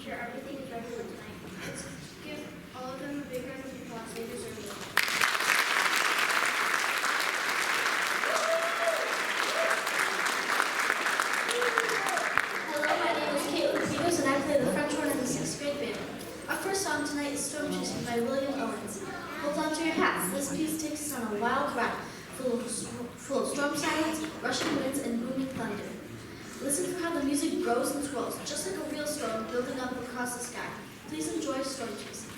sure everything is ready for tonight. Let's give all of them a big round of applause. They deserve it. Hello, my name is Caitlin Peters, and I play the French horn in the 6th grade band. Our first song tonight is Storm Chasing by William Owens. Hold on to your hats. This piece takes us on a wild ride, full of storm sirens, rushing winds, and booming thunder. Listen for how the music grows and swells, just like a real storm building up across the sky. Please enjoy Storm Chasing.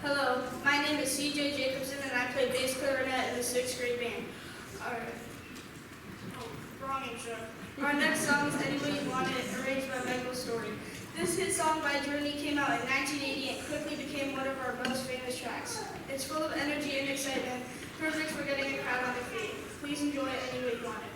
Hello, my name is CJ Jacobson, and I play bass clarinet in the 6th grade band. Wrong intro. Our next song is Any Way You Want It, arranged by Michael Story. This hit song by Journey came out in 1980 and quickly became one of our most famous tracks. It's full of energy and excitement, perfect for getting a crowd on their feet. Please enjoy Any Way You Want It.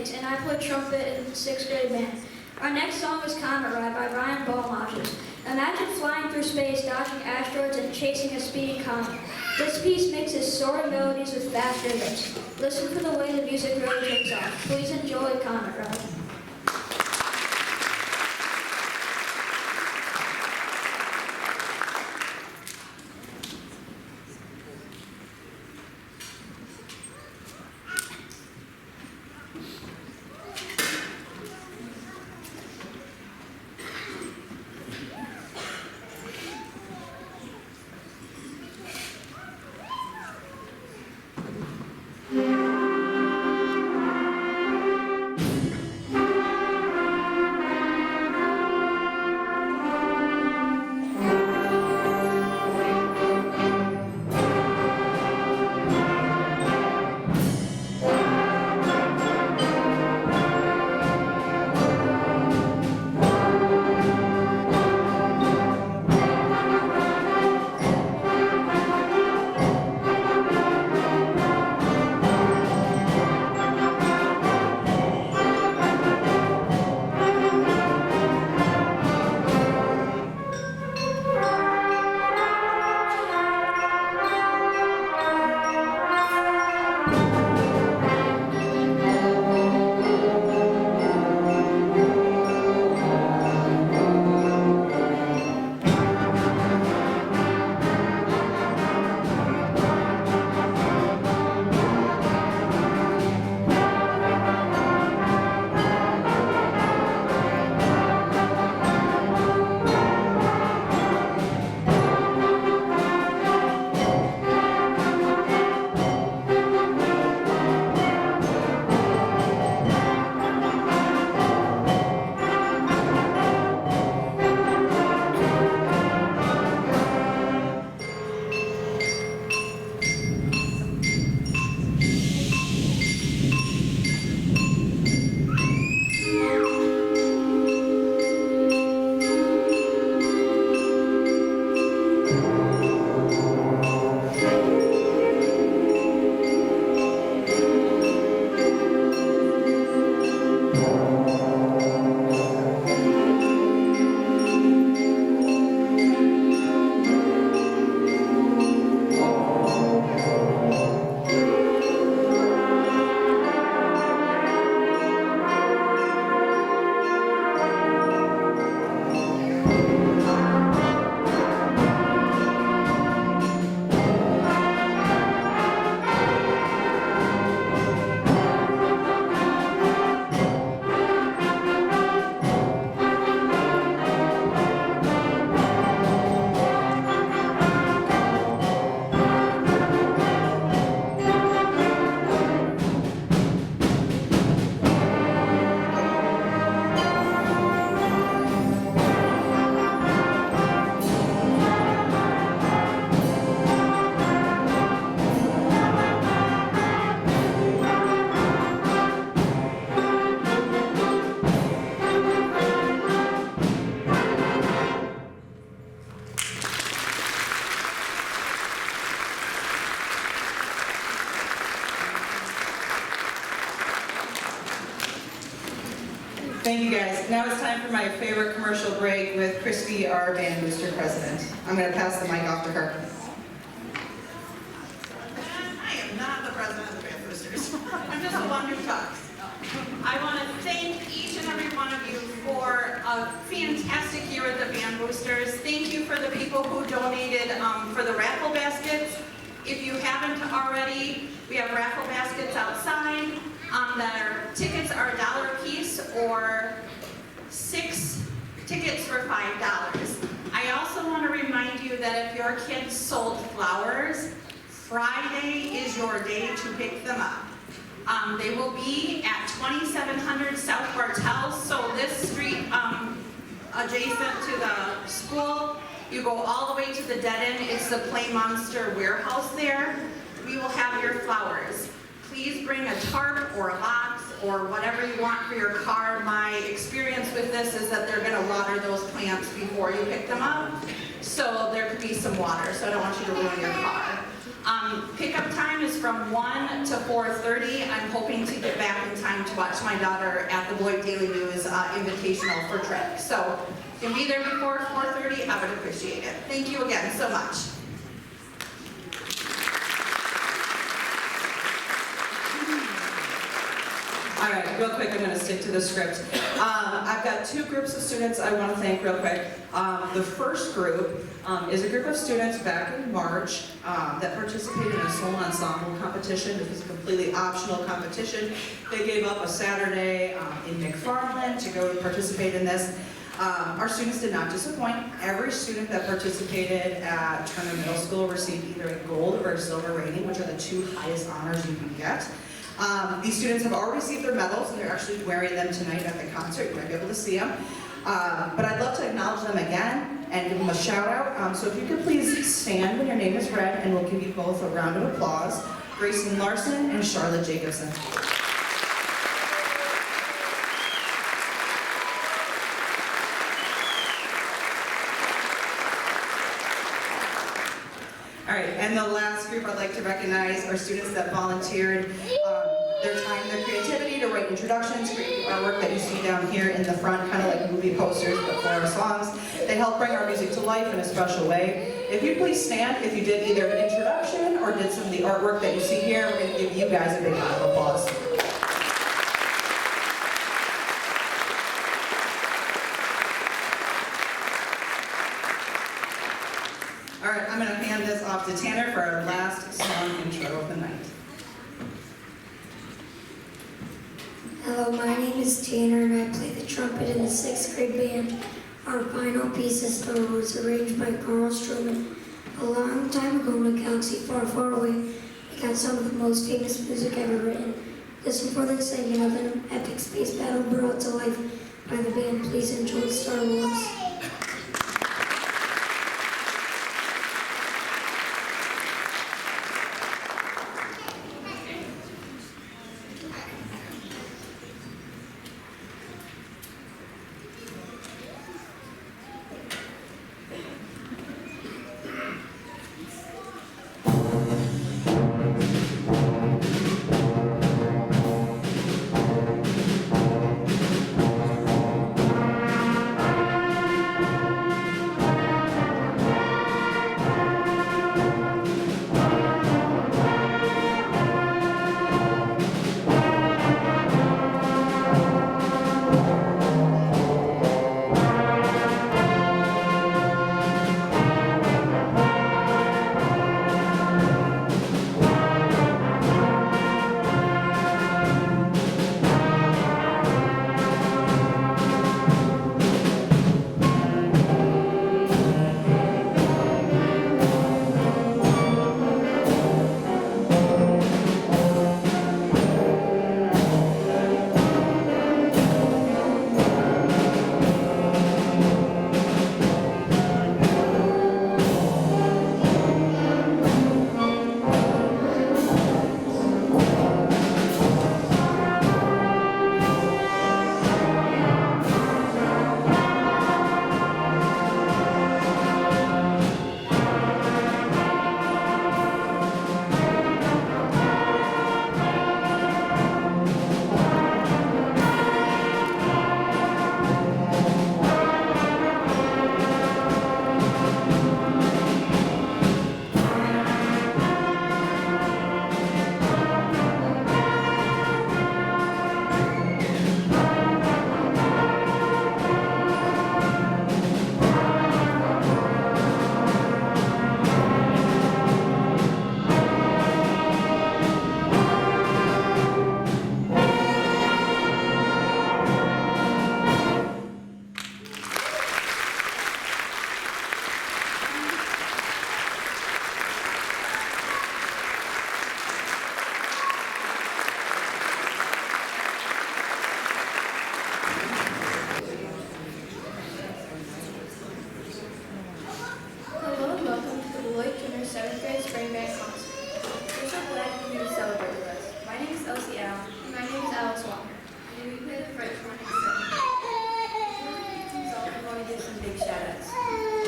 Owens, and I play trumpet in the 6th grade band. Our next song is Comet Ride by Ryan Ballmodges. Imagine flying through space, dodging asteroids, and chasing a speeding comet. This piece mixes soaring melodies with fast rhythms. Listen for the way the music really takes off. Please enjoy Comet Ride. Thank you guys. Now it's time for my favorite commercial break with Christy, our band booster president. I'm going to pass the mic off to her. I am not the president of the Band Boosters. I'm just the one who talks. I want to thank each and every one of you for a fantastic year at the Band Boosters. Thank you for the people who donated for the raffle baskets. If you haven't already, we have raffle baskets outside. Their tickets are $1 a piece or 6 tickets for $5. I also want to remind you that if your kids sold flowers, Friday is your day to pick them up. They will be at 2700 South Bartels, so this street adjacent to the school. You go all the way to the dead end. It's the Play Monster warehouse there. We will have your flowers. Please bring a tarp or a box or whatever you want for your car. My experience with this is that they're going to water those plants before you pick them up, so there could be some water, so I don't want you to ruin your car. Pickup time is from 1 to 4:30. I'm hoping to get back in time to watch my daughter at the Boyd Daily News Invitational for Trek. So if you can be there before 4:30, I would appreciate it. Thank you again so much. All right, real quick, I'm going to stick to the script. I've got two groups of students I want to thank real quick. The first group is a group of students back in March that participated in a solo ensemble competition. This was a completely optional competition. They gave up a Saturday in McFarland to go participate in this. Our students did not disappoint. Every student that participated at Turner Middle School received either a gold or a silver rating, which are the two highest honors you can get. These students have all received their medals, and they're actually wearing them tonight at the concert. You might be able to see them. But I'd love to acknowledge them again and give them a shout out. So if you could please stand when your name is read, and we'll give you both a round of applause. Grayson Larson and Charlotte Jacobson. All right, and the last group I'd like to recognize are students that volunteered their time, their creativity to write introductions, create the artwork that you see down here in the front, kind of like movie posters, but for our songs. They help bring our music to life in a special way. If you please stand, if you did either an introduction or did some of the artwork that you see here, we're going to give you guys a big round of applause. All right, I'm going to hand this off to Tanner for our last song intro of the night. Hello, my name is Tanner and I play the trumpet in the 6th grade band. Our final piece, Sedona, was arranged by Carl Stroman. A long time ago in a galaxy far, far away, we got some of the most famous music ever written. Listen for the singing of an epic space battle brought to life by the band. Please enjoy Star Wars.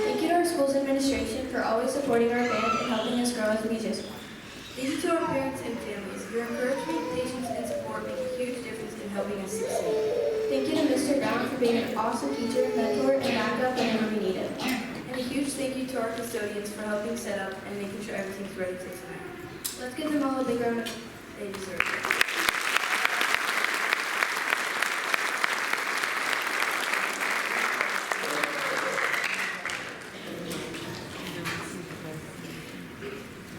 Thank you to our school's administration for always supporting our band and helping us grow as musicians. and helping us succeed. Thank you to Mr. Brown for being an awesome teacher, mentor, and backup whenever we need it. And a huge thank you to our custodians for helping set up and making sure everything's ready for tonight. Let's give them all a big round of They deserve it.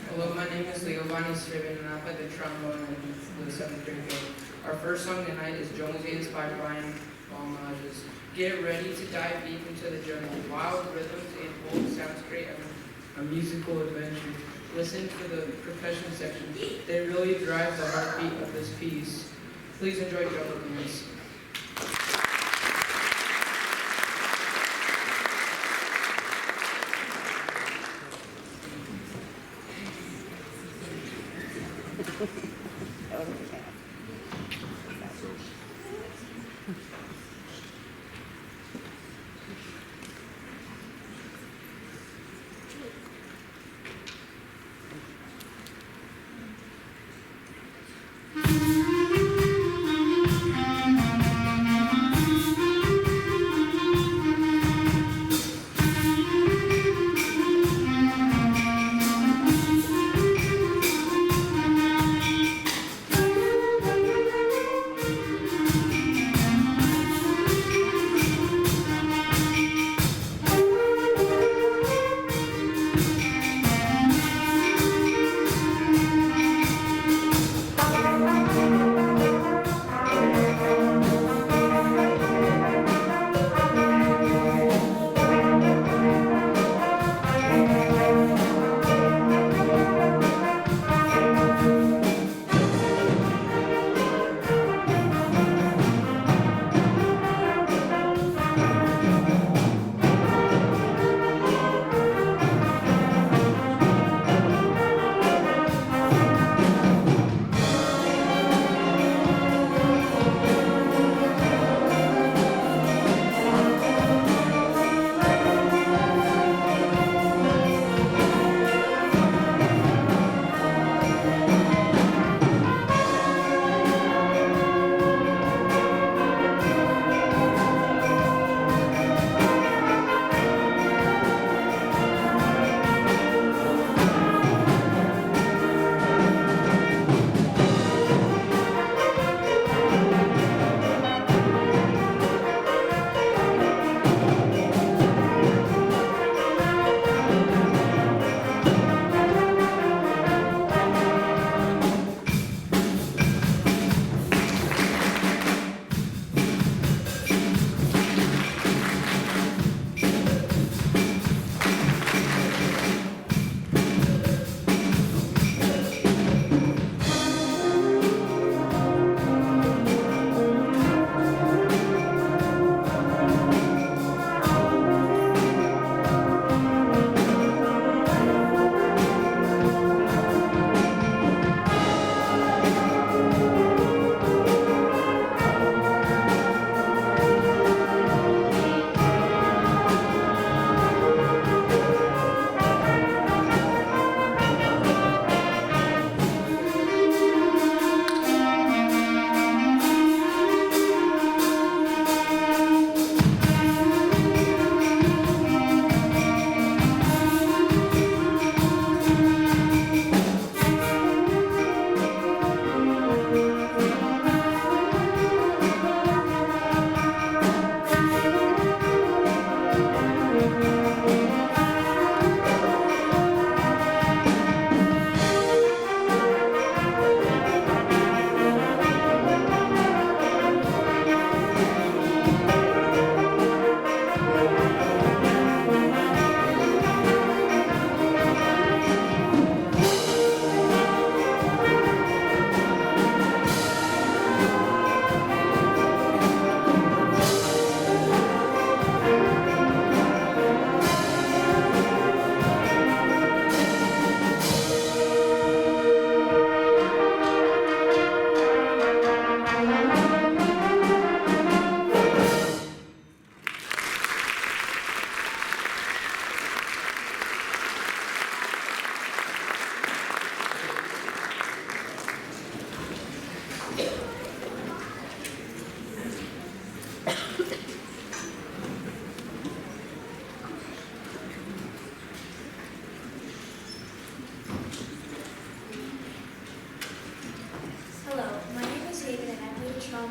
Hello, my name is Giovanni Striven, and I play the trombone in the 7th grade band. Our first song tonight is Jonesy's by Brian Balmages. Get ready to dive deep into the journey. Wild rhythms and bold sounds create a musical adventure. Listen to the percussion section. They really drive the heartbeat of this piece. Please enjoy Jonesy's.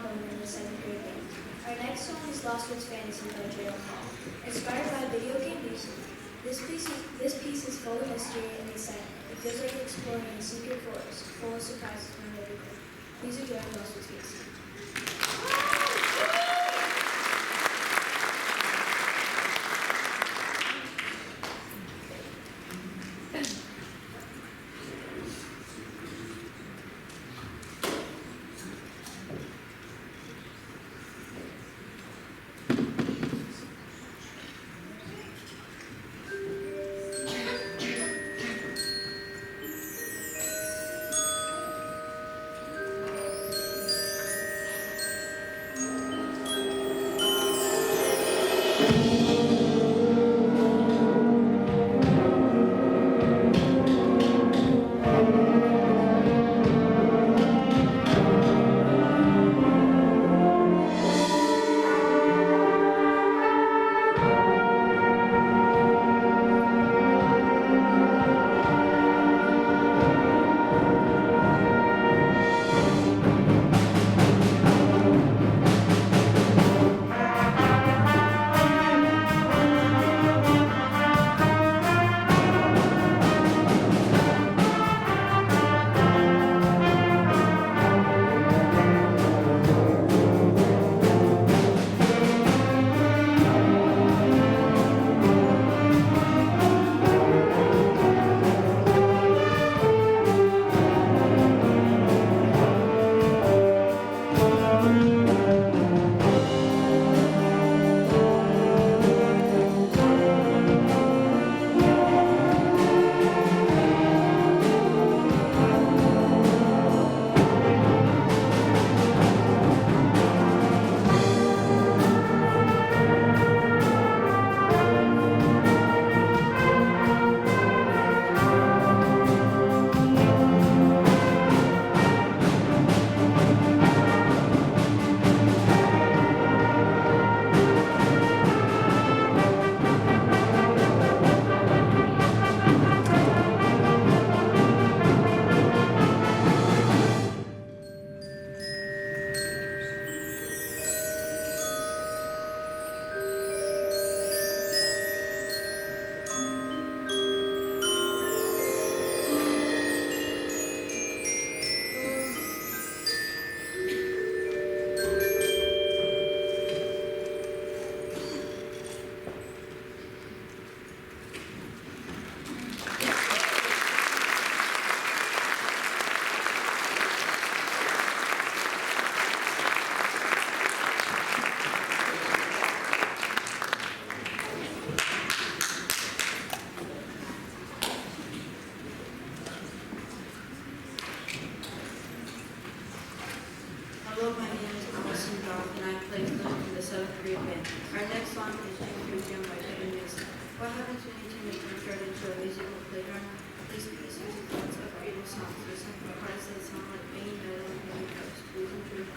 trombone in the 7th grade band. Our next song is Lost Woods Fantasy by J.L. Hall. Inspired by video game music, this piece is full of mystery and excitement. It feels like exploring a secret forest, full of surprises and everything. Please enjoy Lost Woods Fantasy. Hello, my name is Allison Goff, and I play flute in the 7th grade band. Our next song is Jim Jim by Kevin Mason. What happens when you turn a church into a musical playground? These pieces are lots of creative songs. There's some parts that sound like banging metal and banging cups. Please enjoy.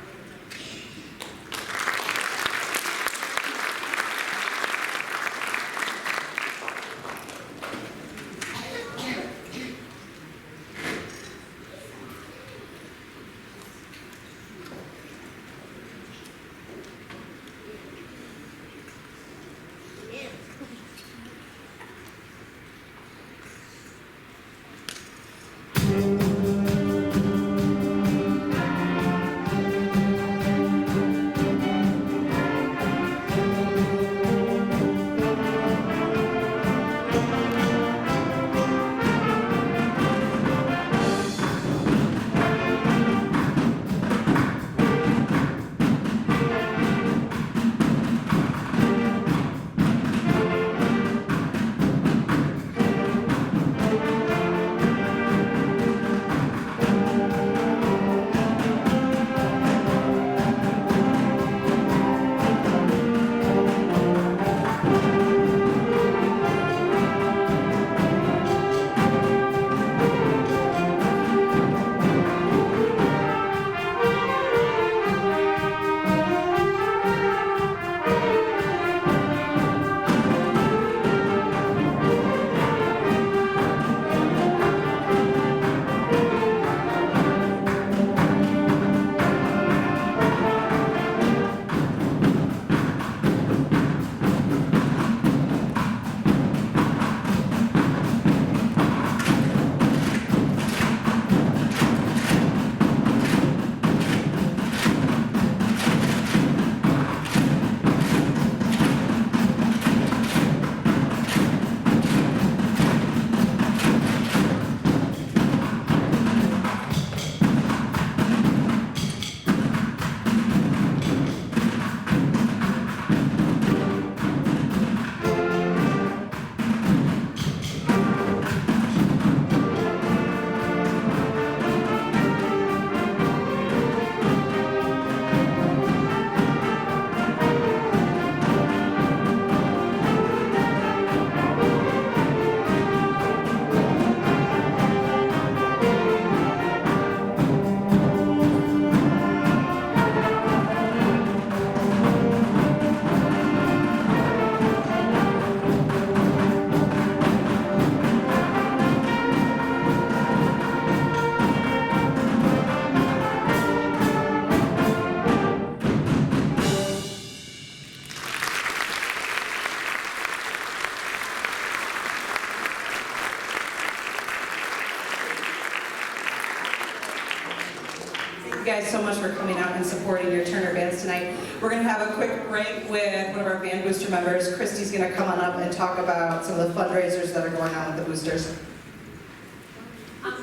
guys so much for coming out and supporting your Turner bands tonight. We're going to have a quick break with one of our band booster members. Christy's going to come on up and talk about some of the fundraisers that are going on with the boosters.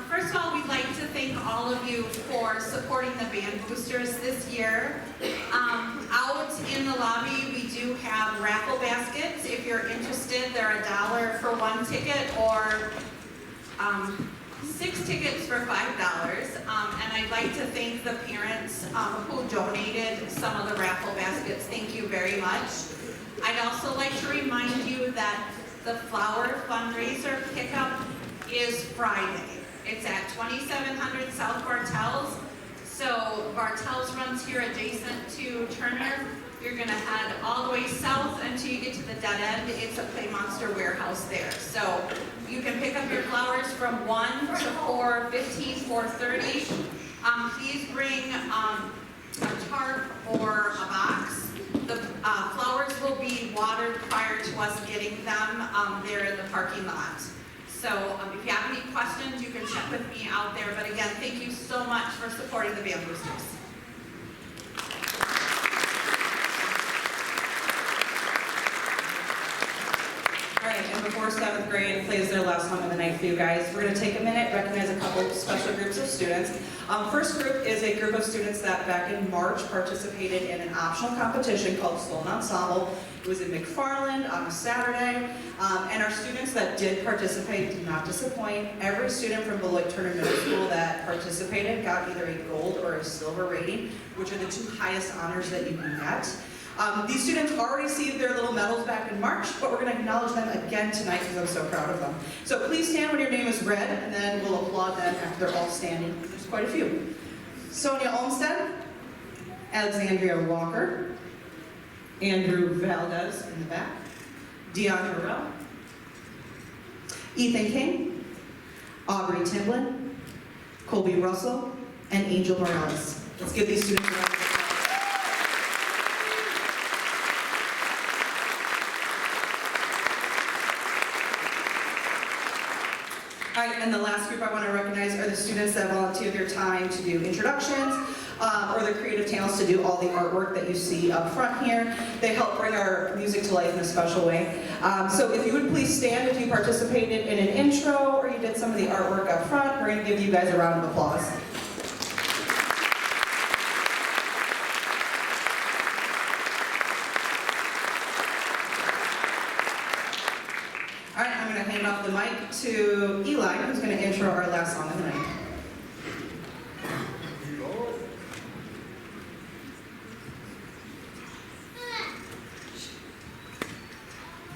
First of all, we'd like to thank all of you for supporting the band boosters this year. Out in the lobby, we do have raffle baskets. If you're interested, they're $1 for 1 ticket or 6 tickets for $5. And I'd like to thank the parents who donated some of the raffle baskets. Thank you very much. I'd also like to remind you that the flower fundraiser pickup is Friday. It's at 2700 South Bartels. So Bartels runs here adjacent to Turner. You're gonna head all the way south until you get to the dead end. It's a Play Monster warehouse there. So you can pick up your flowers from 1 to 4:15, 4:30. Please bring a tarp or a box. The flowers will be watered prior to us getting them. They're in the parking lot. So if you have any questions, you can check with me out there. But again, thank you so much for supporting the band boosters. All right, and before 7th grade plays their last song of the night for you guys, we're going to take a minute, recognize a couple of special groups of students. First group is a group of students that back in March participated in an optional competition called Sloan Ensemble. It was in McFarland on a Saturday, and our students that did participate did not disappoint. Every student from Beloit Turner Middle School that participated got either a gold or a silver rating, which are the 2 highest honors that you can get. These students already received their little medals back in March, but we're going to acknowledge them again tonight because I'm so proud of them. So please stand when your name is read, and then we'll applaud them after they're all standing. There's quite a few. Sonia Olmstead, Alexandria Walker, Andrew Valdez in the back, Dion Harrell, Ethan King, Aubrey Timblin, Colby Russell, and Angel Morales. Let's give these students a round of applause. All right, and the last group I want to recognize are the students that volunteered their time to do introductions or the creative talents to do all the artwork that you see up front here. They help bring our music to life in a special way. So if you would please stand if you participated in an intro or you did some of the artwork up front, we're going to give you guys a round of applause. All right, I'm going to hand off the mic to Eli, who's going to intro our last song of the night.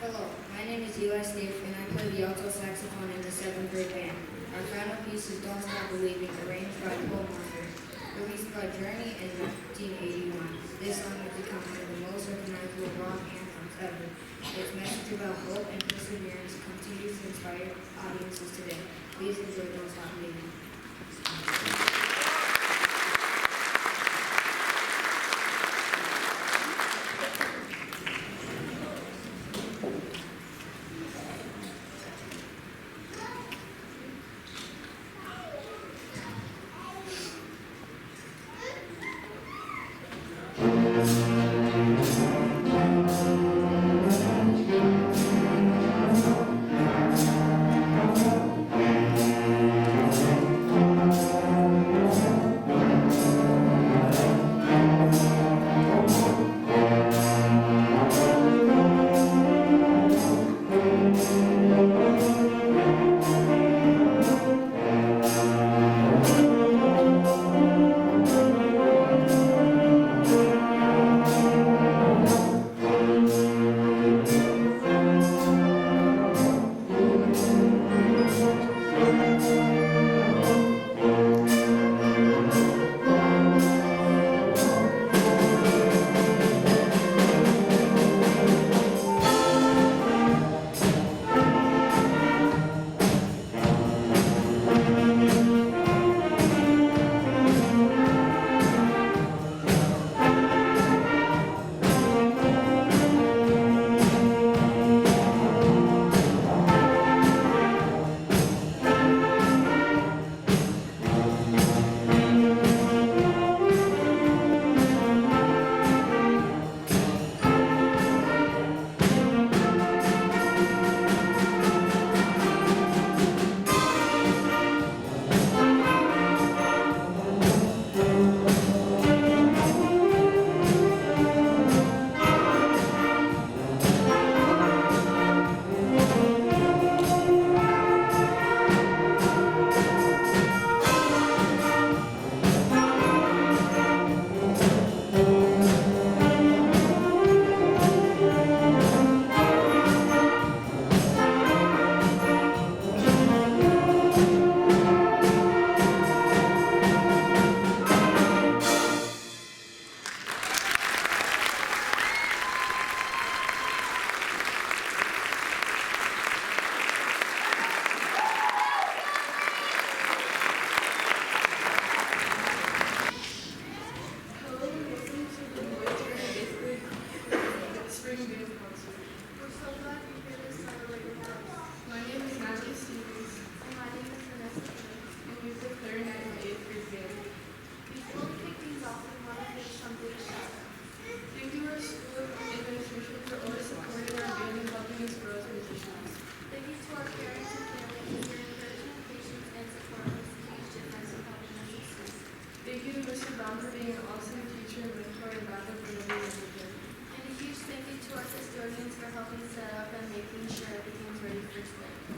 Hello, my name is Eli Steve, and I play the alto saxophone in the 7th grade band. Our final piece is Don't Stop Believing, arranged by Paul Marker, released by Journey in 1981. This song has become one of the most recognizable rock anthems ever. Its message about hope and perseverance continues to inspire audiences today. Please enjoy Don't Stop Believing.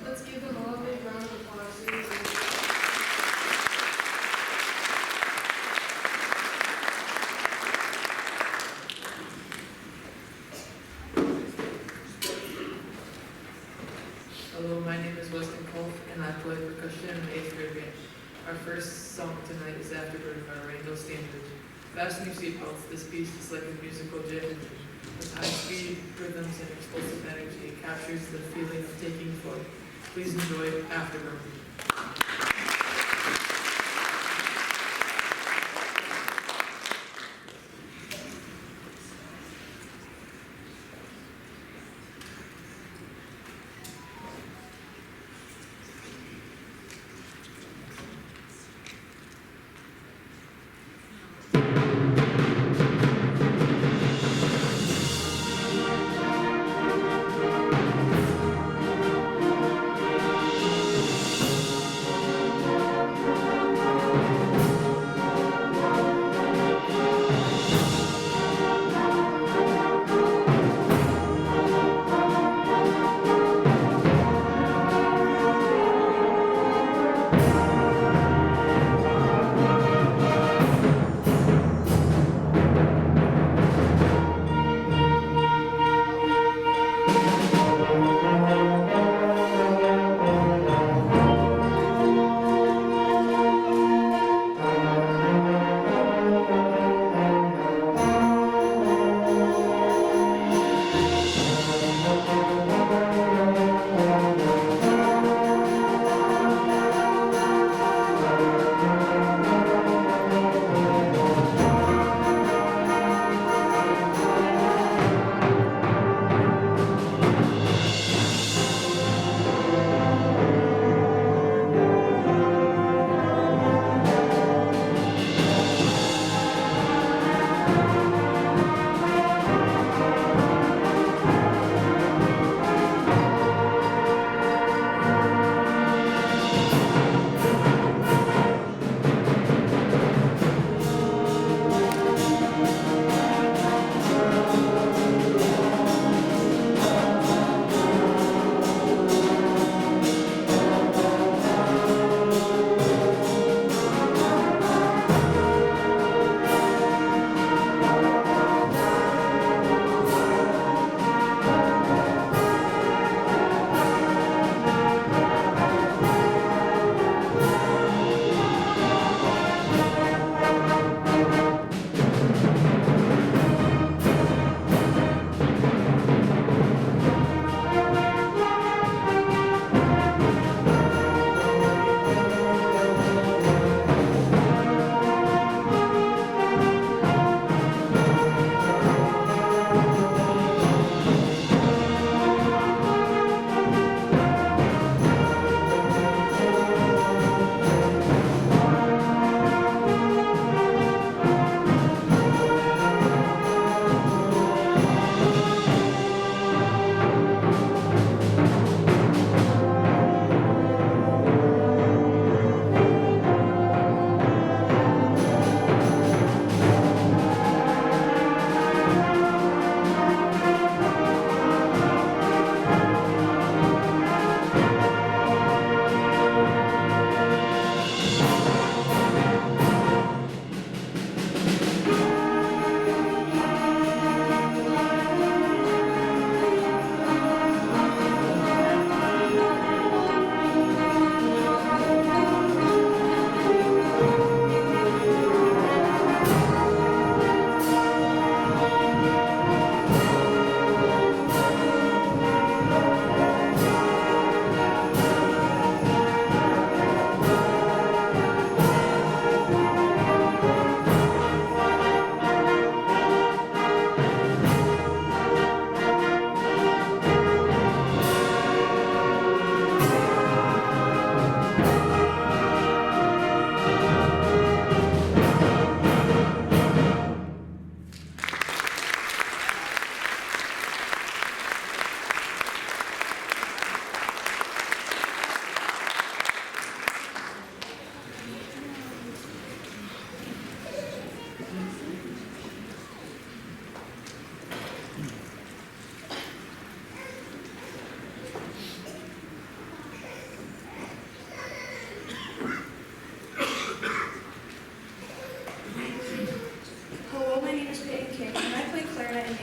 Let's give them all a big round of applause. Hello, my name is Weston Cole, and I play percussion in the 8th grade band. Our first song tonight is Afterbird by Rainbow Standard. Fasten your seatbelts. This piece is like a musical jet engine. With high-speed rhythms and explosive energy, it captures the feeling of taking flight. Please enjoy Afterbird.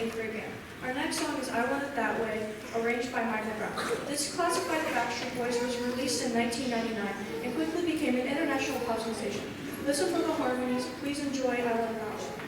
8th grade band. Our next song is I Want It That Way, arranged by Michael Brown. This classic by the Backstreet Boys was released in 1999 and quickly became an international pop sensation. Listen for the harmonies. Please enjoy I Want It That Way.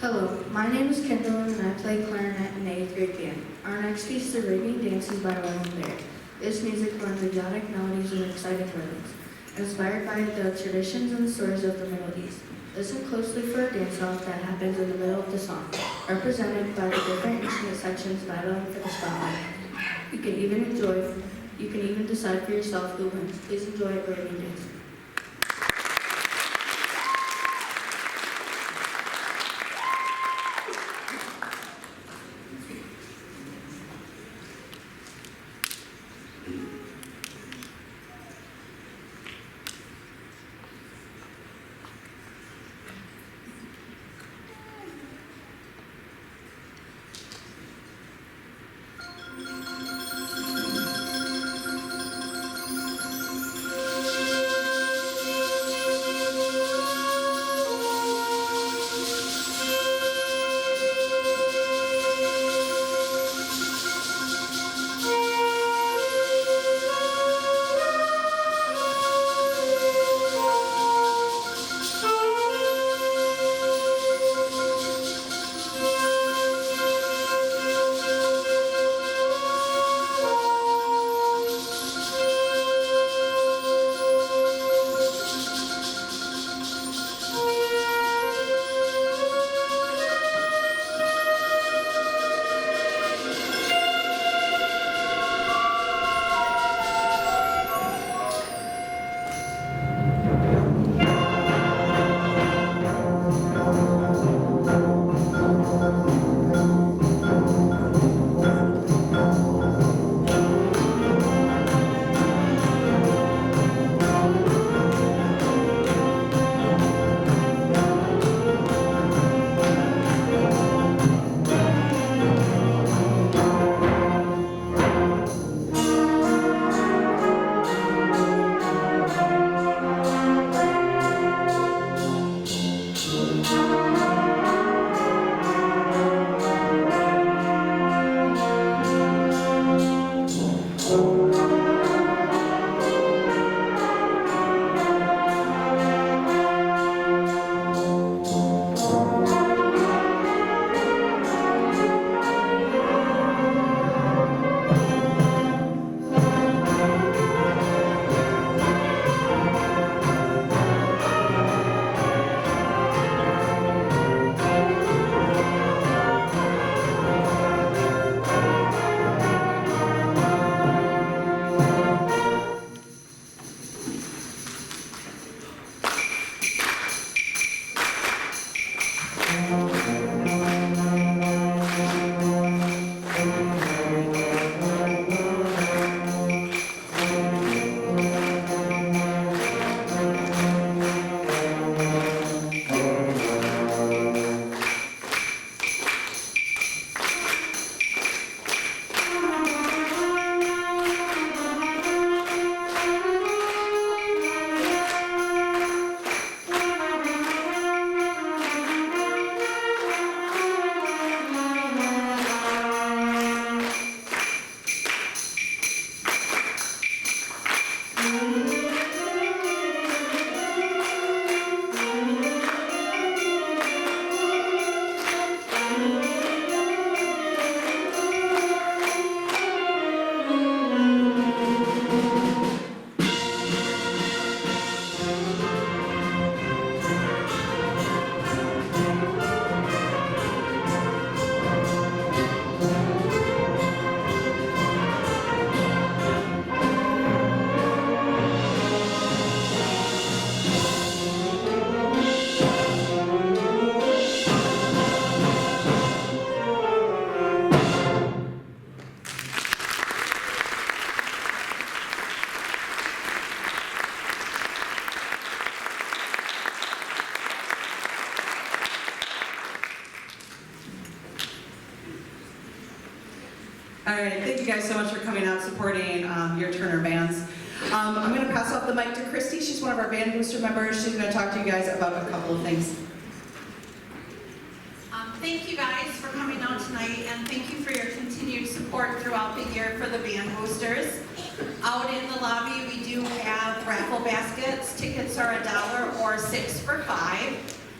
Hello, my name is Kendall and I play clarinet in the 8th grade band. Our next piece is Arabian Dances by William Bear. This music blends exotic melodies and exciting rhythms, inspired by the traditions and stories of the Middle East. Listen closely for a dance-off that happens in the middle of the song, represented by the different instrument sections battling for the spotlight. You can even decide for yourself who wins. Please enjoy Arabian Dancing. All right, thank you guys so much for coming out supporting your Turner bands. I'm going to pass off the mic to Christy. She's one of our band booster members. She's going to talk to you guys about a couple of things. Thank you guys for coming out tonight, and thank you for your continued support throughout the year for the band boosters. Out in the lobby, we do have raffle baskets. Tickets are $1 or 6 for $5.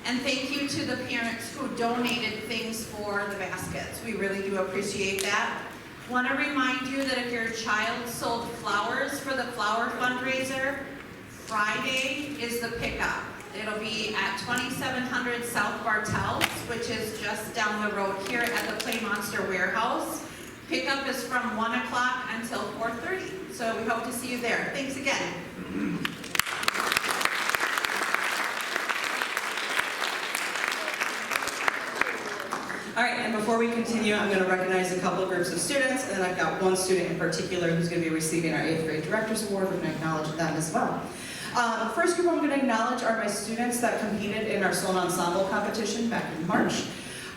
And thank you to the parents who donated things for the baskets. We really do appreciate that. Want to remind you that if your child sold flowers for the flower fundraiser, Friday is the pickup. It'll be at 2700 South Bartels, which is just down the road here at the Play Monster warehouse. Pickup is from 1 o'clock until 4:30. So we hope to see you there. Thanks again. All right, and before we continue, I'm going to recognize a couple of groups of students, and then I've got one student in particular who's going to be receiving our 8th grade Director's Award. We're going to acknowledge them as well. The first group I'm going to acknowledge are my students that competed in our Song Ensemble competition back in March.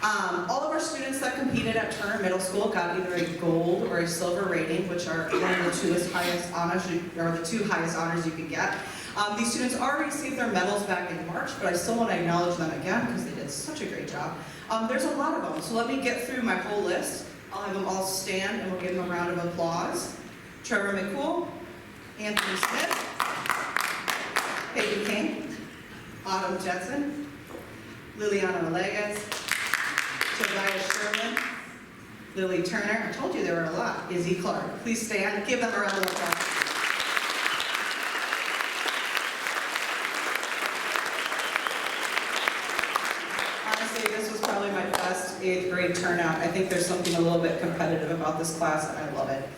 All of our students that competed at Turner Middle School got either a gold or a silver rating, which are one of the two highest honors you can get. These students already received their medals back in March, but I still want to acknowledge them again because they did such a great job. There's a lot of them, so let me get through my whole list. I'll have them all stand and we'll give them a round of applause. Trevor McCool, Anthony Smith, Peyton King, Autumn Jetson, Liliana Villegas, Tobias Sherman, Lily Turner, I told you there were a lot, Izzy Clark. Please stand, give them a round of applause. This was probably my best 8th grade turnout. I think there's something a little bit competitive about this class, and I love it.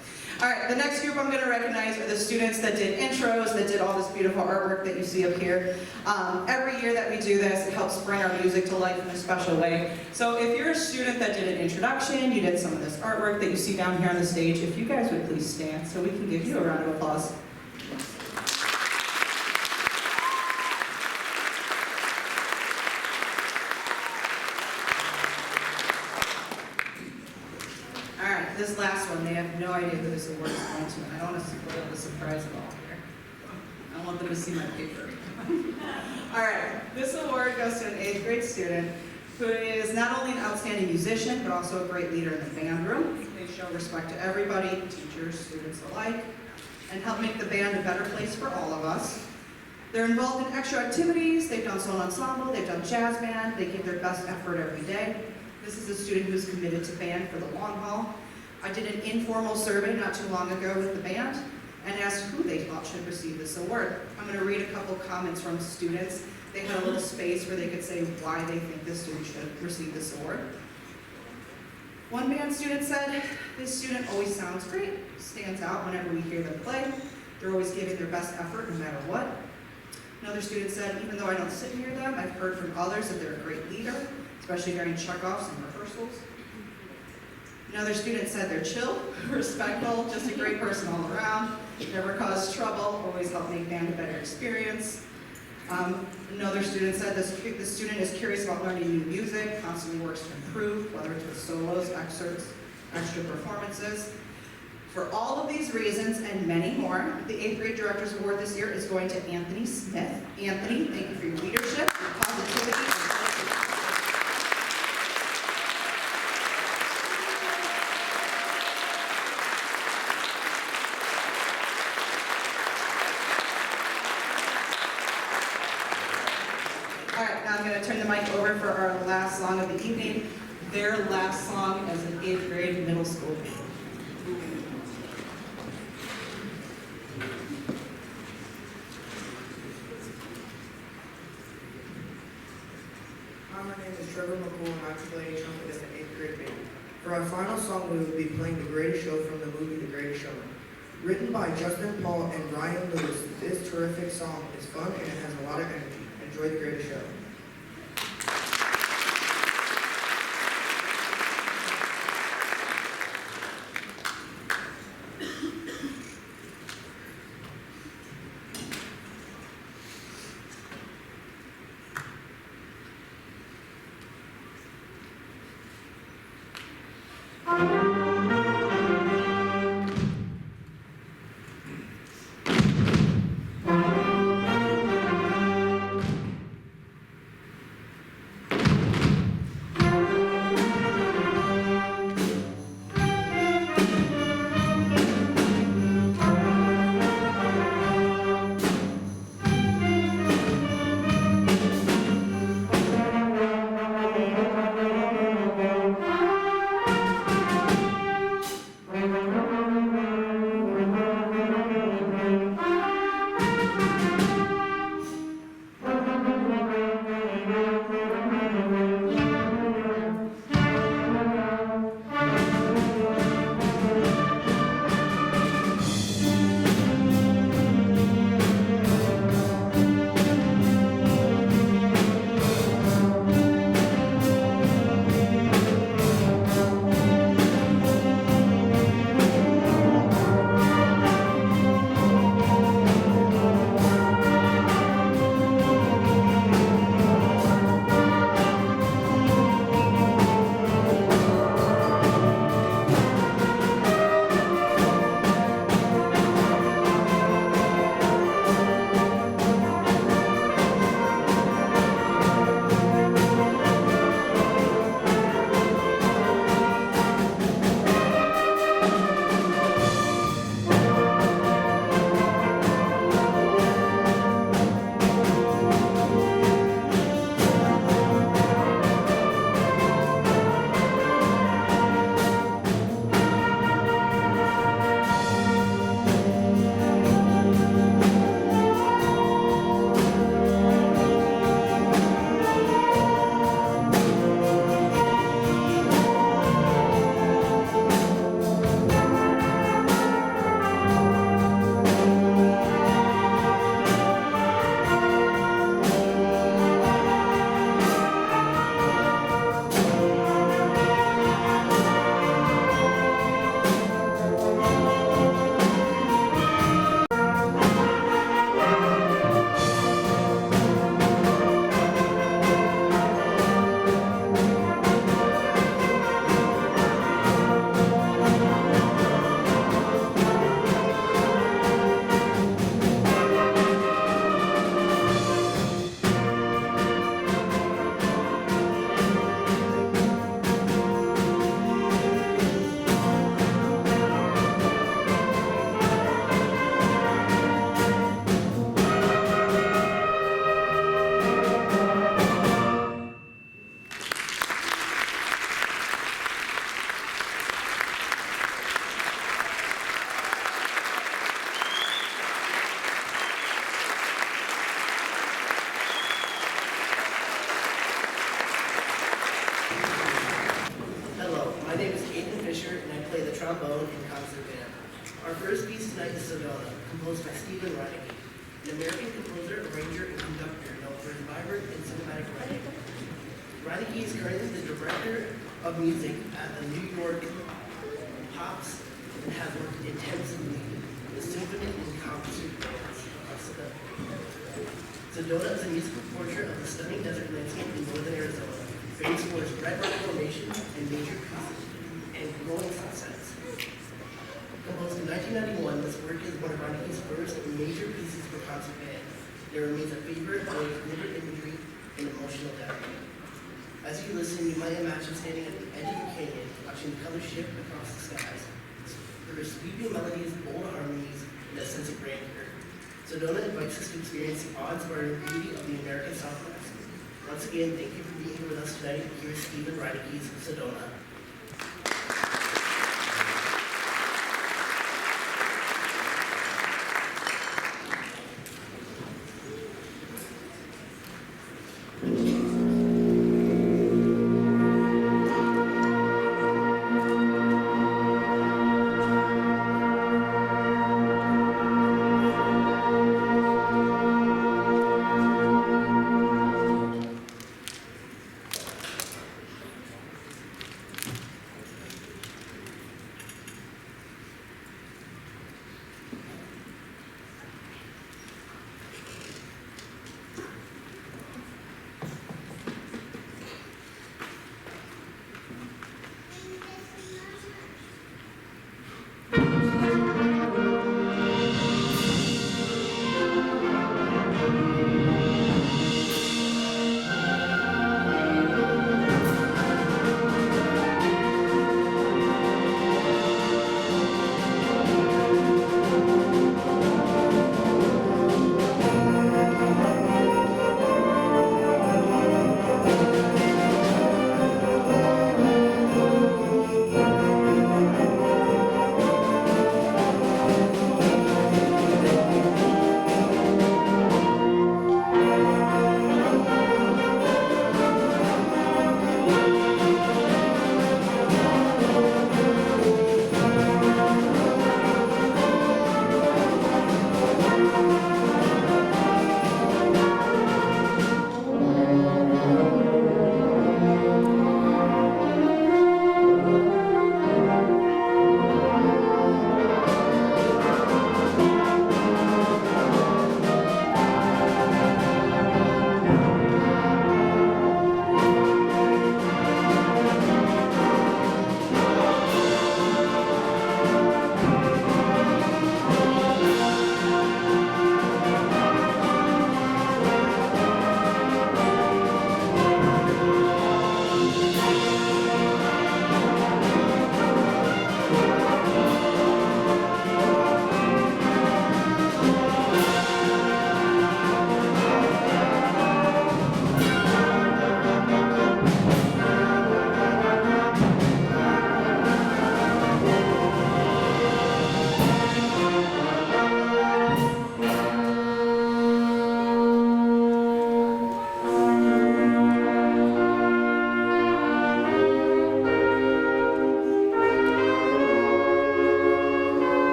All right, the next group I'm going to recognize are the students that did intros, that did all this beautiful artwork that you see up here. Every year that we do this, it helps bring our music to life in a special way. So if you're a student that did an introduction, you did some of this artwork that you see down here on the stage, if you guys would please stand so we can give you a round of applause. This last one, they have no idea who this award is going to, and I don't want to spoil the surprise at all here. I want them to see my paper. All right, this award goes to an 8th grade student who is not only an outstanding musician, but also a great leader in the band room. They show respect to everybody, teachers, students alike, and help make the band a better place for all of us. They're involved in extra activities, they've done solo ensemble, they've done jazz band, they give their best effort every day. This is a student who's committed to band for the long haul. I did an informal survey not too long ago with the band and asked who they thought should receive this award. I'm going to read a couple comments from students. They had a little space where they could say why they think this student should receive this award. One band student said, "This student always sounds great, stands out whenever we hear them play. They're always giving their best effort no matter what." Another student said, "Even though I don't sit near them, I've heard from others that they're a great leader, especially during check-offs and rehearsals." Another student said they're chill, respectful, just a great person all around, never cause trouble, always help make band a better experience. Another student said the student is curious about learning new music, constantly works to improve, whether it's with solos, excerpts, extra performances. For all of these reasons and many more, the 8th grade Directors Award this year is going to Anthony Smith. Anthony, thank you for your leadership, your positivity, and all right, now I'm going to turn the mic over for our last song of the evening, their last song as an 8th grade middle school band. Hi, my name is Trevor McCool and I play trumpet in the 8th grade band. For our final song, we will be playing The Greatest Show from the movie The Greatest Showman. Written by Justin Paul and Ryan Lewis, this terrific song is fun and it has a lot of energy. Enjoy The Greatest Show. first piece tonight is Sedona, composed by Stephen Reinecke, an American composer, arranger, and conductor known for his vibrant and cinematic writing. Reinecke is currently the director of music at the New York Pops and has worked intensively with symphony and concert bands across the country. Sedona is a musical portrait of the stunning desert landscape in northern Arizona, famous for its red rock formations and major pieces and glowing sunsets. Composed in 1991, this work is one of Reinecke's first major pieces for concert band. It remains a favorite for its vivid imagery and emotional depth. As you listen, you might imagine standing at the edge of a canyon, watching the colors shift across the skies. There are sweeping melodies, bold harmonies, and a sense of grandeur. Sedona invites us to experience the awe-inspiring beauty of the American Southwest. Once again, thank you for being here with us tonight. Here is Stephen Reinecke's Sedona.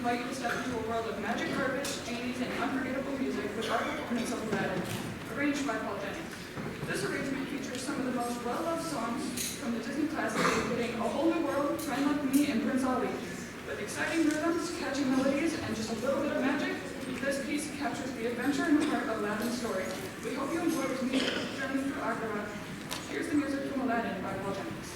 invite you to step into a world of magic carpets, genies, and unforgettable music with our performance of Aladdin, arranged by Paul Jennings. This arrangement features some of the most well-loved songs from the Disney classics, including A Whole New World, Friend Like Me, and Prince Ali. With exciting rhythms, catchy melodies, and just a little bit of magic, this piece captures the adventure and heart of Aladdin's story. We hope you enjoy this musical journey through Agrabah. Here's the music from Aladdin by Paul Jennings.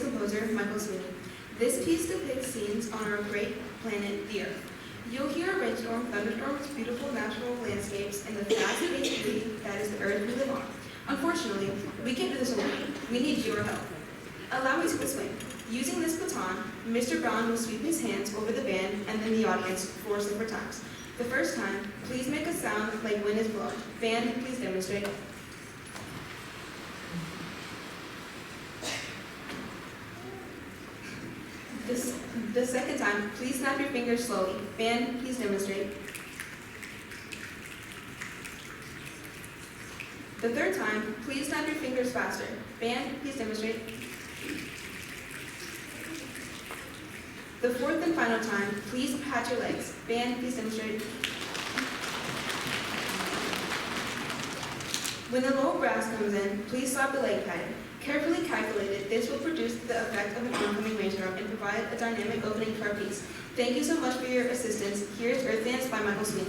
composer Michael Sweeney. This piece depicts scenes on our great planet, the Earth. You'll hear a rainstorm, thunderstorms, beautiful natural landscapes, and the fast-paced beauty that is the Earth we live on. Unfortunately, we can't do this alone. We need your help. Allow me to explain. Using this baton, Mr. Brown will sweep his hands over the band and then the audience 4 separate times. The first time, please make a sound like wind is blowing. Band, please demonstrate. The second time, please snap your fingers slowly. Band, please demonstrate. The third time, please snap your fingers faster. Band, please demonstrate. The fourth and final time, please pat your legs. Band, please demonstrate. When the low brass comes in, please slap the leg pattern. Carefully calculated, this will produce the effect of an oncoming rainstorm and provide a dynamic opening to our piece. Thank you so much for your assistance. Here is Earth Dance by Michael Sweeney.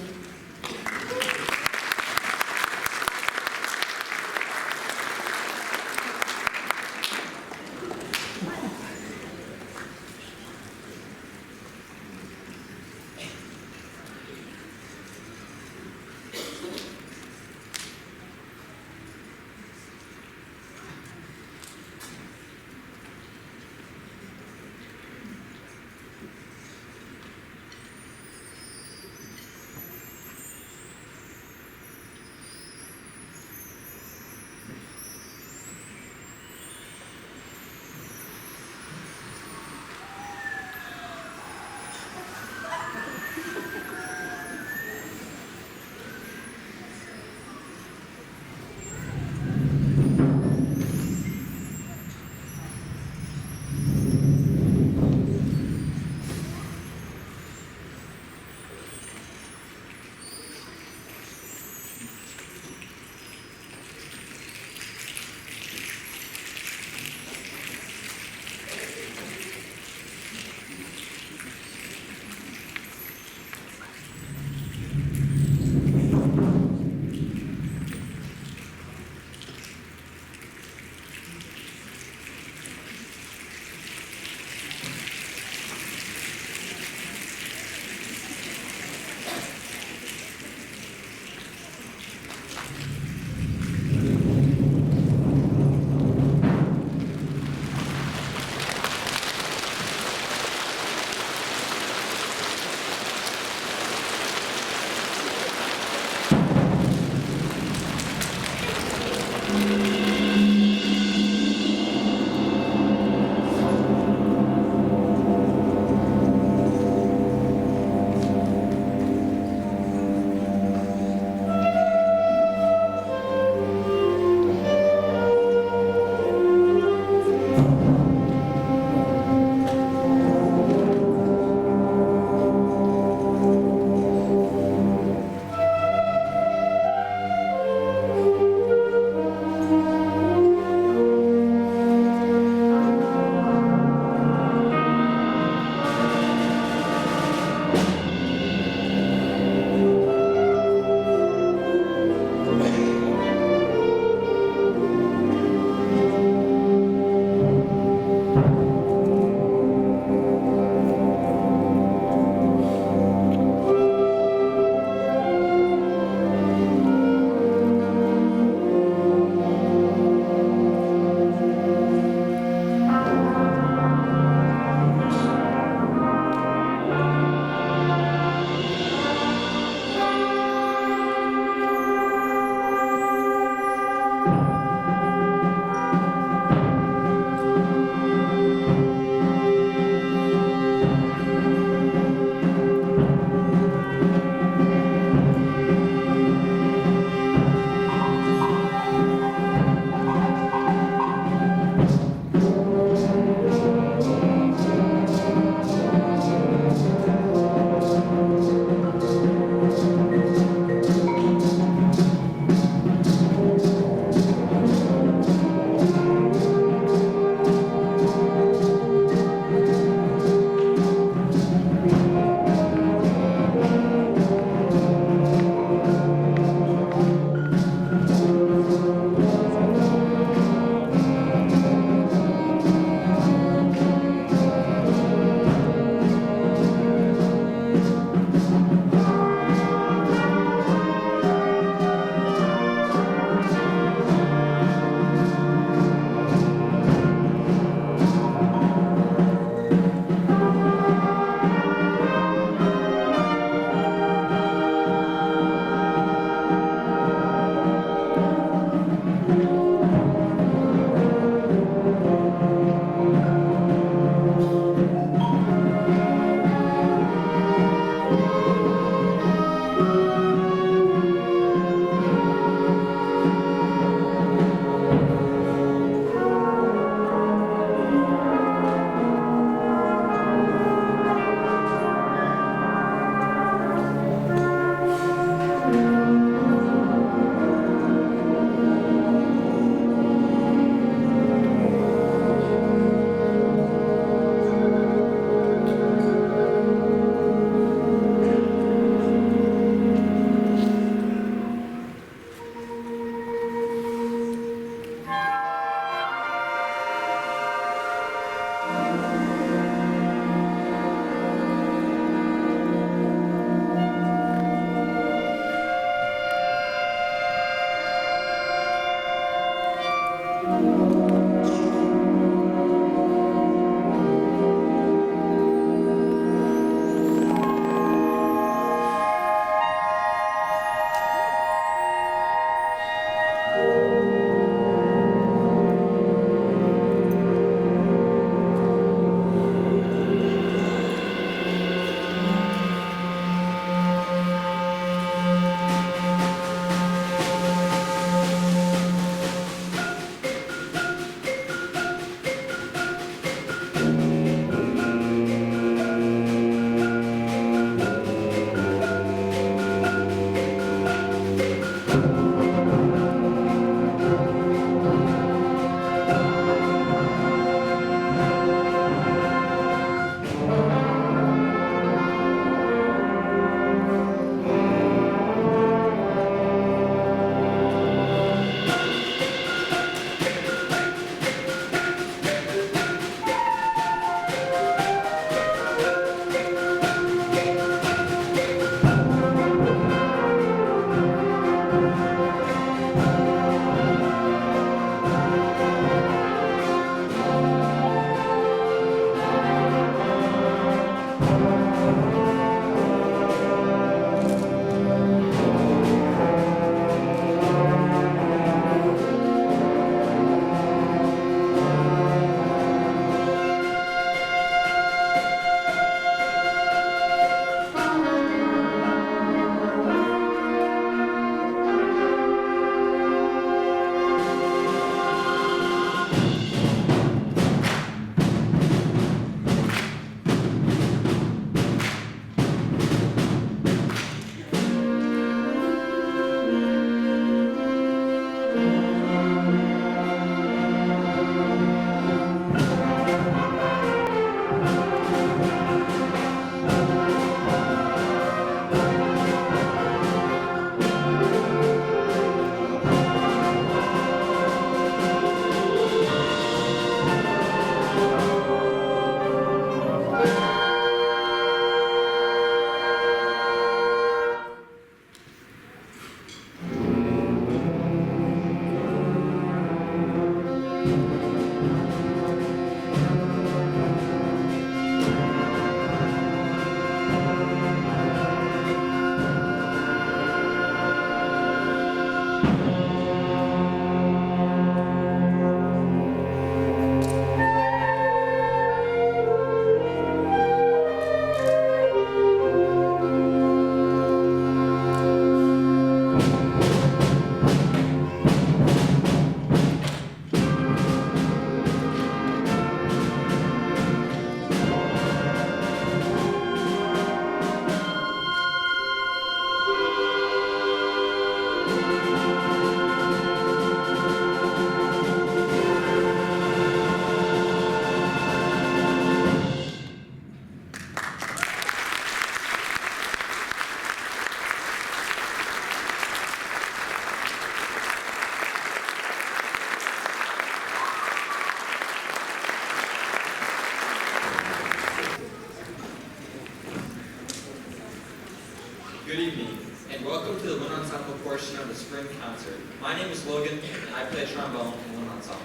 portion of the spring concert. My name is Logan, and I play trombone in one ensemble.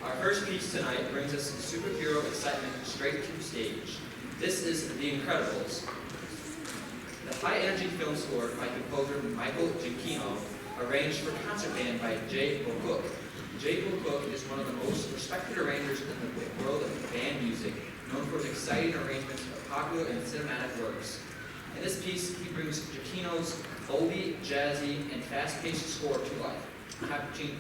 Our first piece tonight brings us some superhero excitement straight to stage. This is The Incredibles. The high-energy film score by composer Michael Giacchino, arranged for concert band by Jay Bocook. Jay Bocook is one of the most respected arrangers in the world of band music, known for his exciting arrangements of popular and cinematic works. In this piece, he brings Giacchino's oldie, jazzy, and fast-paced score to life, capturing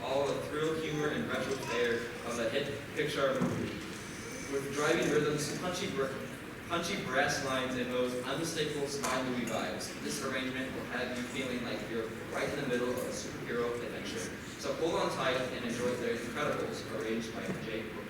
all the thrill, humor, and retro flair of the hit Pixar movie. With driving rhythms, punchy brass lines, and those unmistakable spy movie vibes, this arrangement will have you feeling like you're right in the middle of a superhero adventure. So hold on tight and enjoy The Incredibles, arranged by Jay Cooper.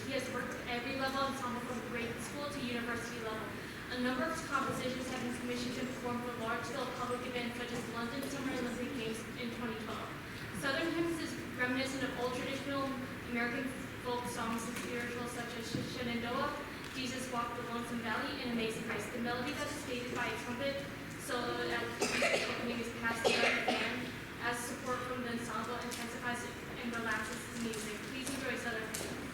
He has worked at every level of ensemble from grade school to university level. A number of his compositions have been commissioned to perform for large-scale public events such as London Summer Olympic Games in 2012. Southern hymns is reminiscent of old traditional American folk songs and spirituals such as Shenandoah, Jesus Walked the Lonesome Valley, and Amazing Grace. The melody that is stated by a trumpet solo at the opening is passed throughout the band as support from the ensemble intensifies and relaxes the music. Please enjoy Southern hymns.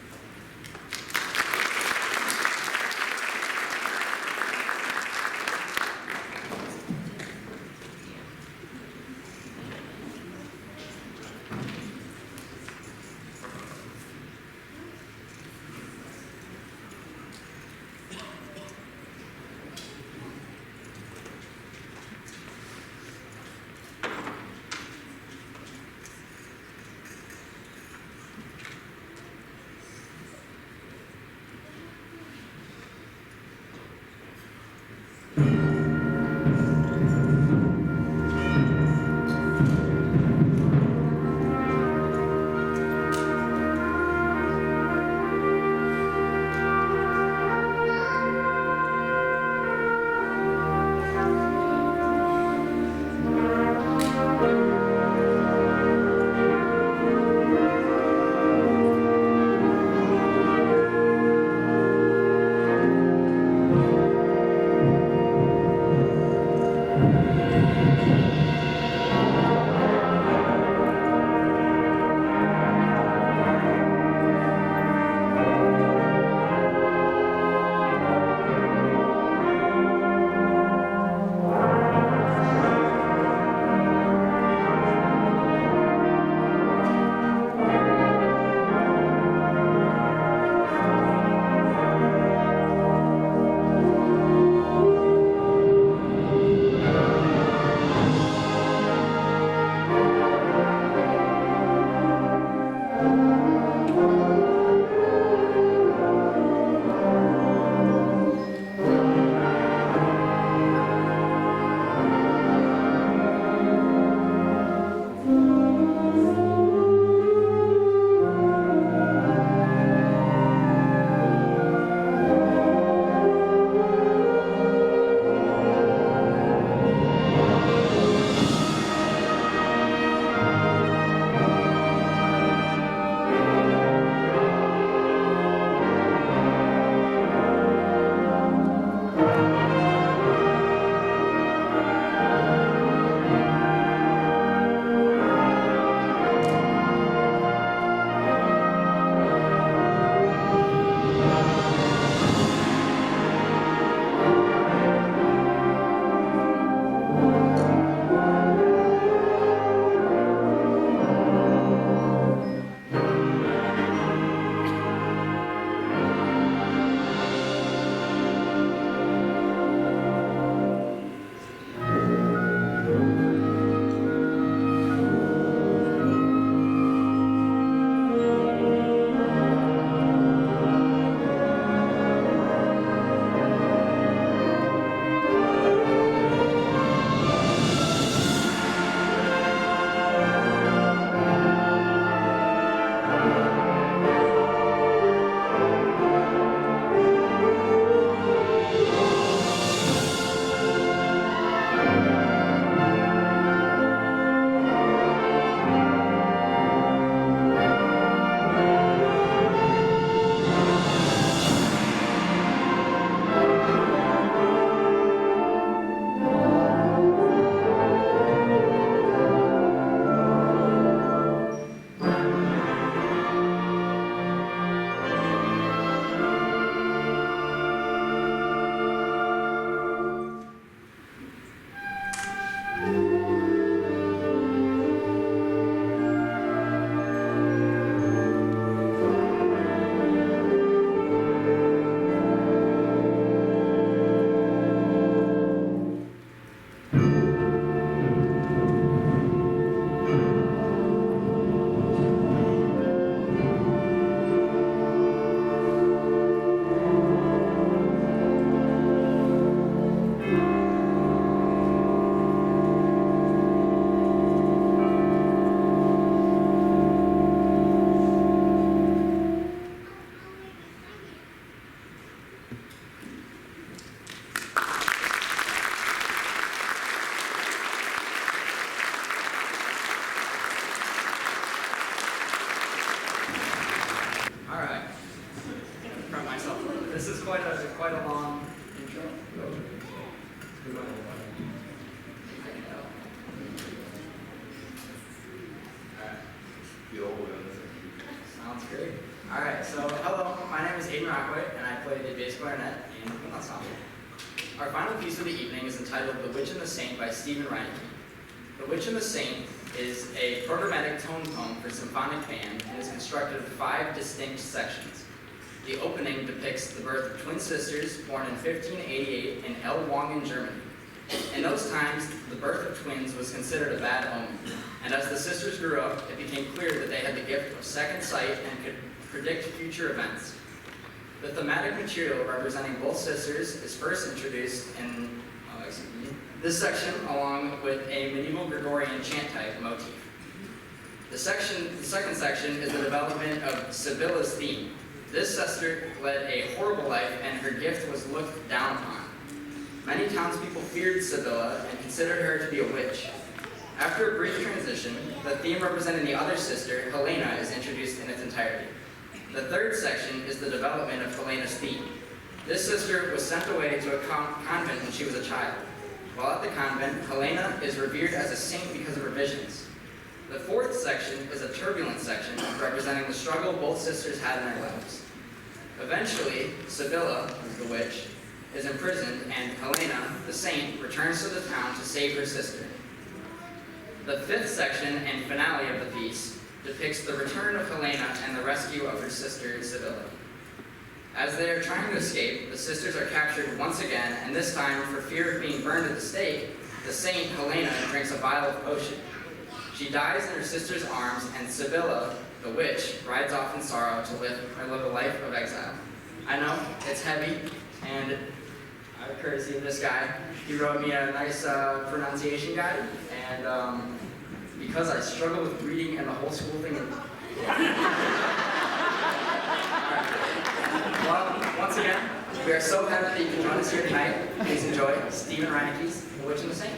quite a long intro. Sounds great. All right, so hello, my name is Hayden Rockwood, and I play the bass clarinet in the ensemble. Our final piece of the evening is entitled The Witch and the Saint by Stephen Reineke. The Witch and the Saint is a programmatic tone poem for symphonic band and is constructed of 5 distinct sections. The opening depicts the birth of twin sisters born in 1588 in Ellwangen, Germany. In those times, the birth of twins was considered a bad omen, and as the sisters grew up, it became clear that they had the gift of second sight and could predict future events. The thematic material representing both sisters is first introduced in this section, along with a medieval Gregorian chant type motif. The second section is the development of Sibylla's theme. This sister led a horrible life, and her gift was looked down upon. Many townspeople feared Sibylla and considered her to be a witch. After a brief transition, the theme representing the other sister, Helena, is introduced in its entirety. The third section is the development of Helena's theme. This sister was sent away to a convent when she was a child. While at the convent, Helena is revered as a saint because of her visions. The fourth section is a turbulent section representing the struggle both sisters had in their lives. Eventually, Sibylla, the witch, is imprisoned, and Helena, the saint, returns to the town to save her sister. The fifth section and finale of the piece depicts the return of Helena and the rescue of her sister, Sibylla. As they are trying to escape, the sisters are captured once again, and this time, for fear of being burned at the stake, the saint, Helena, drinks a vial of potion. She dies in her sister's arms, and Sibylla, the witch, rides off in sorrow to live a life of exile. I know, it's heavy, and courtesy of this guy, he wrote me a nice pronunciation guide, and because I struggle with reading and the whole school thing. Well, once again, we are so happy that you can join us here tonight. Please enjoy Stephen Reineke's The Witch and the Saint.